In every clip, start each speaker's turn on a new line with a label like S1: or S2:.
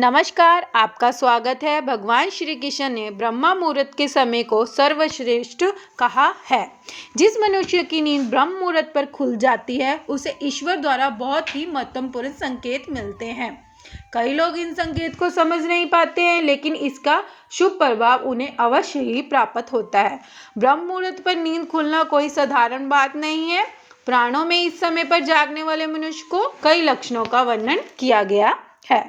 S1: नमस्कार, आपका स्वागत है। भगवान श्री कृष्ण ने ब्रह्म मुहूर्त के समय को सर्वश्रेष्ठ कहा है। जिस मनुष्य की नींद ब्रह्म मुहूर्त पर खुल जाती है उसे ईश्वर द्वारा बहुत ही महत्वपूर्ण संकेत मिलते हैं। कई लोग इन संकेत को समझ नहीं पाते हैं, लेकिन इसका शुभ प्रभाव उन्हें अवश्य ही प्राप्त होता है। ब्रह्म मुहूर्त पर नींद खुलना कोई साधारण बात नहीं है। पुराणों में इस समय पर जागने वाले मनुष्य को कई लक्षणों का वर्णन किया गया है।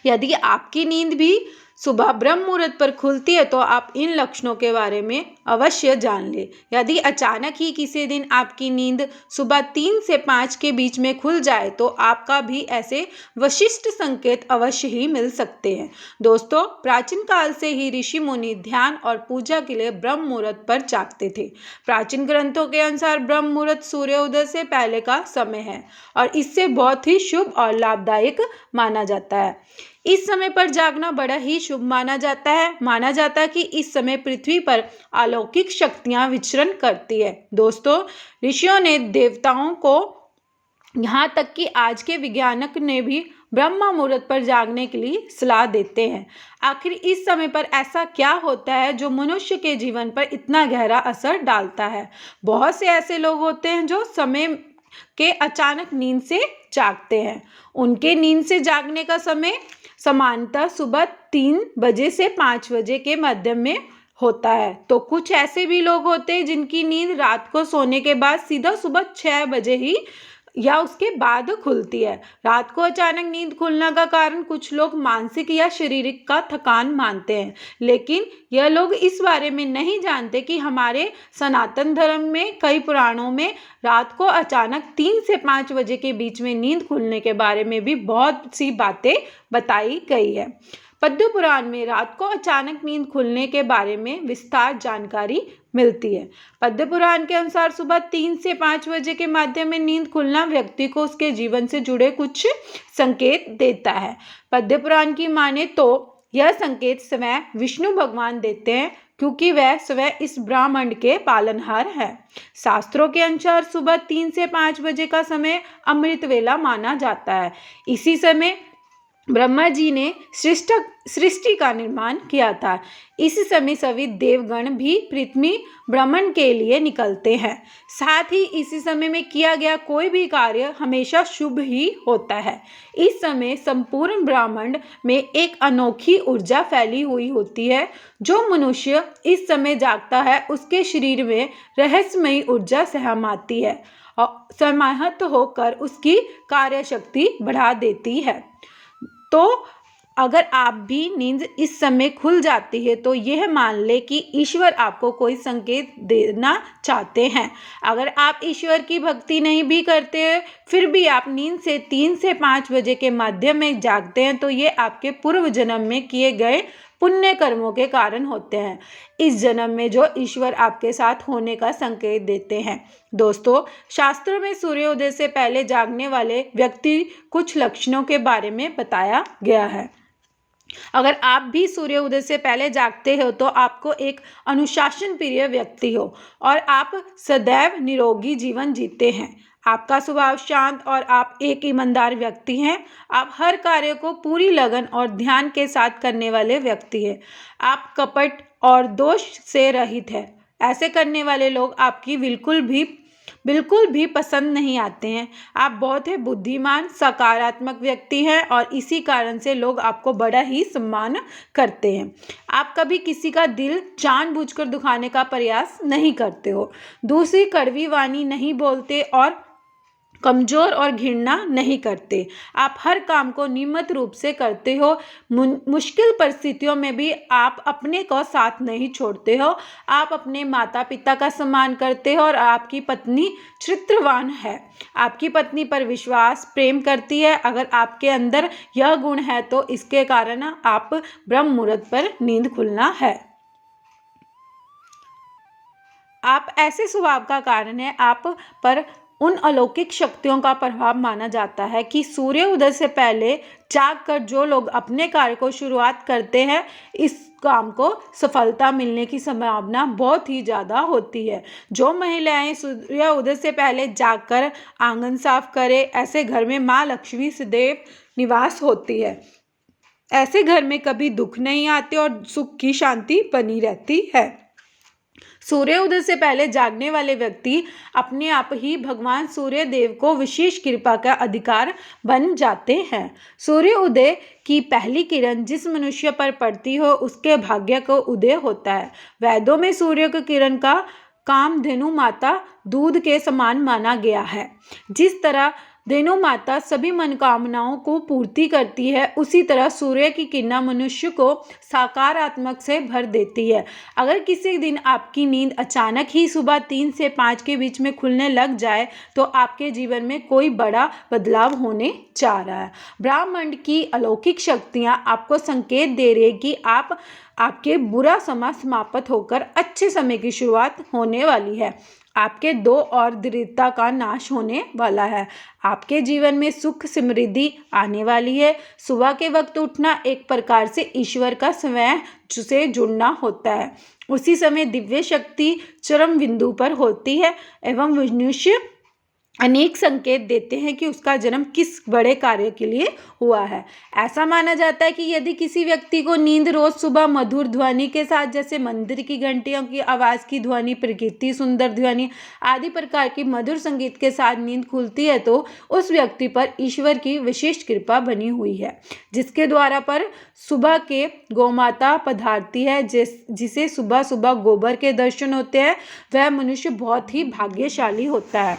S1: यदि आपकी नींद भी सुबह ब्रह्म मुहूर्त पर खुलती है तो आप इन लक्षणों के बारे में अवश्य जान लें। यदि अचानक ही किसी दिन आपकी नींद सुबह 3 से 5 के बीच में खुल जाए तो आपका भी ऐसे विशिष्ट संकेत अवश्य ही मिल सकते हैं। दोस्तों, प्राचीन काल से ही ऋषि मुनि ध्यान और पूजा के लिए ब्रह्म मुहूर्त पर जागते थे। प्राचीन ग्रंथों के अनुसार ब्रह्म मुहूर्त सूर्योदय से पहले का समय है और इससे बहुत ही शुभ और लाभदायक माना जाता है। इस समय पर जागना बड़ा ही शुभ माना जाता है। माना जाता है कि इस समय पृथ्वी पर अलौकिक शक्तियां विचरण करती है। दोस्तों, ऋषियों ने देवताओं को यहाँ तक कि आज के वैज्ञानिक ने भी ब्रह्म मुहूर्त पर जागने के लिए सलाह देते हैं। आखिर इस समय पर ऐसा क्या होता है जो मनुष्य के जीवन पर इतना गहरा असर डालता है? बहुत से ऐसे लोग होते हैं जो समय के अचानक नींद से जागते हैं। उनके नींद से जागने का समय सामान्यतः सुबह 3 बजे से 5 बजे के मध्य में होता है। तो कुछ ऐसे भी लोग होते हैं जिनकी नींद रात को सोने के बाद सीधा सुबह 6 बजे ही या उसके बाद खुलती है। रात को अचानक नींद खुलने का कारण कुछ लोग मानसिक या शारीरिक का थकान मानते हैं, लेकिन यह लोग इस बारे में नहीं जानते कि हमारे सनातन धर्म में कई पुराणों में रात को अचानक 3 से 5 बजे के बीच में नींद खुलने के बारे में भी बहुत सी बातें बताई गई है। पद्म पुराण में रात को अचानक नींद खुलने के बारे में विस्तार जानकारी मिलती है। पद्म पुराण के अनुसार सुबह 3 से 5 बजे के मध्य में नींद खुलना व्यक्ति को उसके जीवन से जुड़े कुछ संकेत देता है। पद्म पुराण की माने तो यह संकेत स्वयं विष्णु भगवान देते हैं, क्योंकि वह स्वयं इस ब्रह्मांड के पालनहार है। शास्त्रों के अनुसार सुबह 3 से 5 बजे का समय अमृत वेला माना जाता है। इसी समय ब्रह्मा जी ने सृष्टि का निर्माण किया था। इस समय सभी देवगण भी पृथ्वी भ्रमण के लिए निकलते हैं। साथ ही इसी समय में किया गया कोई भी कार्य हमेशा शुभ ही होता है। इस समय संपूर्ण ब्रह्मांड में एक अनोखी ऊर्जा फैली हुई होती है। जो मनुष्य इस समय जागता है उसके शरीर में रहस्यमयी ऊर्जा समाती है और समाहित होकर उसकी कार्यशक्ति बढ़ा देती है। तो अगर आप भी नींद इस समय खुल जाती है तो यह मान ले कि ईश्वर आपको कोई संकेत देना चाहते हैं। अगर आप ईश्वर की भक्ति नहीं भी करते हैं, फिर भी आप नींद से 3 से 5 बजे के मध्य में जागते हैं तो ये आपके पूर्व जन्म में किए गए पुण्य कर्मों के कारण होते हैं। इस जन्म में जो ईश्वर आपके साथ होने का संकेत देते हैं। दोस्तों, शास्त्रों में सूर्योदय से पहले जागने वाले व्यक्ति कुछ लक्षणों के बारे में बताया गया है। अगर आप भी सूर्योदय से पहले जागते हो तो आपको एक अनुशासन प्रिय व्यक्ति हो और आप सदैव निरोगी जीवन जीते हैं। आपका स्वभाव शांत और आप एक ईमानदार व्यक्ति हैं। आप हर कार्य को पूरी लगन और ध्यान के साथ करने वाले व्यक्ति हैं। आप कपट और दोष से रहित हैं। ऐसे करने वाले लोग आपकी बिल्कुल भी पसंद नहीं आते हैं। आप बहुत ही बुद्धिमान सकारात्मक व्यक्ति हैं और इसी कारण से लोग आपको बड़ा ही सम्मान करते हैं। आप कभी किसी का दिल जानबूझकर दुखाने का प्रयास नहीं करते हो। दूसरी कड़वी वाणी नहीं बोलते और कमजोर और घृणा नहीं करते। आप हर काम को नियमित रूप से करते हो। मुश्किल परिस्थितियों में भी आप अपने को साथ नहीं छोड़ते हो। आप अपने माता पिता का सम्मान करते हो और आपकी पत्नी चरित्रवान है। आपकी पत्नी पर विश्वास प्रेम करती है। अगर आपके अंदर यह गुण है तो इसके कारण आप ब्रह्म मुहूर्त पर नींद खुलना है। आप ऐसे स्वभाव का कारण है। आप पर उन अलौकिक शक्तियों का प्रभाव माना जाता है कि सूर्य उदय से पहले जागकर जो लोग अपने कार्य को शुरुआत करते हैं, इस काम को सफलता मिलने की संभावना बहुत ही ज़्यादा होती है। जो महिलाएं सूर्य उदय से पहले जागकर आंगन साफ करें, ऐसे घर में माँ लक्ष्मी सदैव निवास होती है। ऐसे घर में कभी दुख नहीं आते और सुख की शांति बनी रहती है। सूर्योदय से पहले जागने वाले व्यक्ति अपने आप ही भगवान सूर्य देव को विशेष कृपा का अधिकार बन जाते हैं। सूर्योदय की पहली किरण जिस मनुष्य पर पड़ती हो उसके भाग्य को उदय होता है। वेदों में सूर्य की किरण का कामधेनु माता दूध के समान माना गया है। जिस तरह धेनु माता सभी मनोकामनाओं को पूर्ति करती है, उसी तरह सूर्य की किरणें मनुष्य को सकारात्मक से भर देती है। अगर किसी दिन आपकी नींद अचानक ही सुबह 3 से 5 के बीच में खुलने लग जाए तो आपके जीवन में कोई बड़ा बदलाव होने जा रहा है। ब्रह्मांड की अलौकिक शक्तियाँ आपको संकेत दे रही है कि आपके बुरा समय समाप्त होकर अच्छे समय की शुरुआत होने वाली है। आपके दो और दरिद्रता का नाश होने वाला है। आपके जीवन में सुख समृद्धि आने वाली है। सुबह के वक्त उठना एक प्रकार से ईश्वर का स्वयं से जुड़ना होता है। उसी समय दिव्य शक्ति चरम बिंदु पर होती है एवं मनुष्य अनेक संकेत देते हैं कि उसका जन्म किस बड़े कार्य के लिए हुआ है। ऐसा माना जाता है कि यदि किसी व्यक्ति को नींद रोज सुबह मधुर ध्वनि के साथ, जैसे मंदिर की घंटियों की आवाज़ की ध्वनि, प्रकृति सुंदर ध्वनि आदि प्रकार की मधुर संगीत के साथ नींद खुलती है, तो उस व्यक्ति पर ईश्वर की विशेष कृपा बनी हुई है, जिसके द्वारा पर सुबह के गौमाता पधारती है, जिसे सुबह सुबह गोबर के दर्शन होते हैं, वह मनुष्य बहुत ही भाग्यशाली होता है।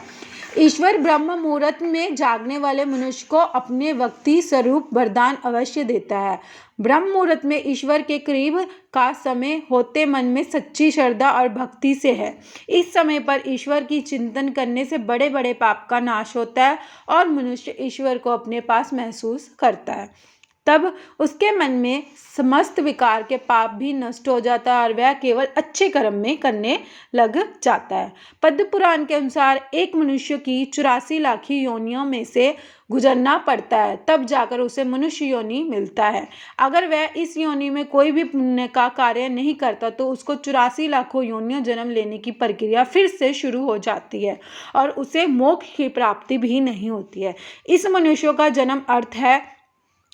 S1: ईश्वर ब्रह्म मुहूर्त में जागने वाले मनुष्य को अपने वक्ती स्वरूप वरदान अवश्य देता है। ब्रह्म मुहूर्त में ईश्वर के करीब का समय होते मन में सच्ची श्रद्धा और भक्ति से है। इस समय पर ईश्वर की चिंतन करने से बड़े बड़े पाप का नाश होता है और मनुष्य ईश्वर को अपने पास महसूस करता है। तब उसके मन में समस्त विकार के पाप भी नष्ट हो जाता है और वह केवल अच्छे कर्म में करने लग जाता है। पद्म पुराण के अनुसार एक मनुष्य की 84 लाख योनियों में से गुजरना पड़ता है, तब जाकर उसे मनुष्य योनि मिलता है। अगर वह इस योनि में कोई भी पुण्य का कार्य नहीं करता तो उसको 84 लाखों योनियों जन्म लेने की प्रक्रिया फिर से शुरू हो जाती है और उसे मोक्ष की प्राप्ति भी नहीं होती है। इस मनुष्य का जन्म अर्थ है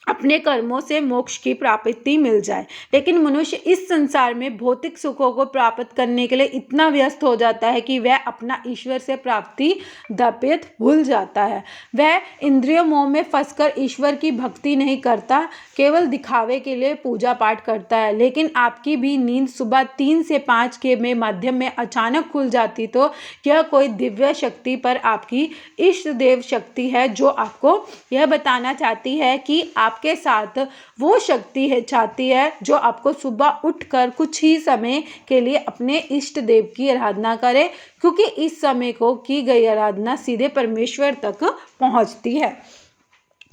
S1: अपने कर्मों से मोक्ष की प्राप्ति मिल जाए। लेकिन मनुष्य इस संसार में भौतिक सुखों को प्राप्त करने के लिए इतना व्यस्त हो जाता है कि वह अपना ईश्वर से प्राप्ति दपेत भूल जाता है। वह इंद्रिय मोह में फंसकर ईश्वर की भक्ति नहीं करता, केवल दिखावे के लिए पूजा पाठ करता है। लेकिन आपकी भी नींद सुबह 3 से 5 के माध्यम में अचानक खुल जाती तो यह कोई दिव्य शक्ति पर आपकी इष्ट देव शक्ति है, जो आपको यह बताना चाहती है कि आपके साथ वो शक्ति है चाहती है जो आपको सुबह उठकर कुछ ही समय के लिए अपने इष्ट देव की आराधना करे, क्योंकि इस समय को की गई आराधना सीधे परमेश्वर तक पहुंचती है।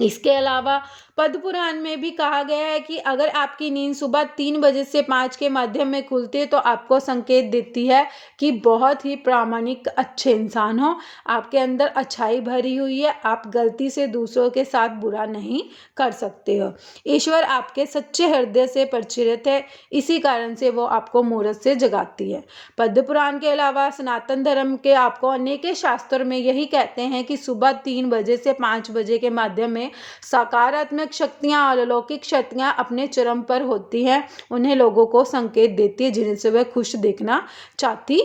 S1: इसके अलावा पद्म पुराण में भी कहा गया है कि अगर आपकी नींद सुबह 3 बजे से 5 के माध्यम में खुलती है तो आपको संकेत देती है कि बहुत ही प्रामाणिक अच्छे इंसान हो, आपके अंदर अच्छाई भरी हुई है, आप गलती से दूसरों के साथ बुरा नहीं कर सकते हो। ईश्वर आपके सच्चे हृदय से परिचित है, इसी कारण से वो आपको मुहूर्त से जगाती है। पद्म पुराण के अलावा सनातन धर्म के आपको अनेक शास्त्रों में यही कहते हैं कि सुबह 3 बजे से 5 बजे के माध्यम में सकारात्मक शक्तियां और अलौकिक शक्तियां अपने चरम पर होती हैं, उन्हें लोगों को संकेत देती है जिन्हें से वह खुश देखना चाहती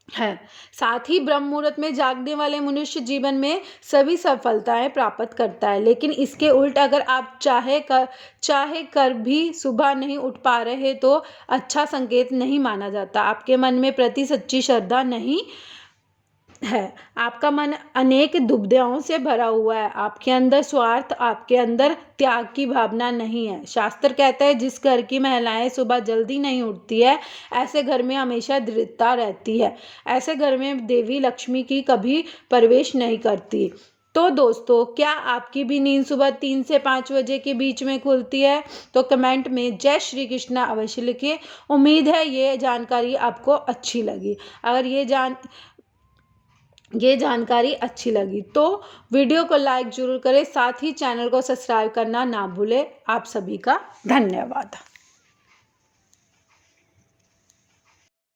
S1: है। साथ ही ब्रह्म मुहूर्त में जागने वाले मनुष्य जीवन में सभी सफलताएं प्राप्त करता है। लेकिन इसके उल्ट अगर आप चाहे कर भी सुबह नहीं उठ पा रहे तो अच्छा संकेत नहीं माना जाता। आपके मन में प्रति सच्ची श्रद्धा नहीं है, आपका मन अनेक दुविधाओं से भरा हुआ है, आपके अंदर स्वार्थ, आपके अंदर त्याग की भावना नहीं है। शास्त्र कहता है जिस घर की महिलाएं सुबह जल्दी नहीं उठती है, ऐसे घर में हमेशा दरिद्रता रहती है, ऐसे घर में देवी लक्ष्मी की कभी प्रवेश नहीं करती। तो दोस्तों, क्या आपकी भी नींद सुबह 3 से 5 बजे के बीच में खुलती है? तो कमेंट में जय श्री कृष्णा अवश्य लिखिए। उम्मीद है ये जानकारी आपको अच्छी लगी। अगर ये जानकारी अच्छी लगी तो वीडियो को लाइक जरूर करें, साथ ही चैनल को सब्सक्राइब करना ना भूलें। आप सभी का धन्यवाद।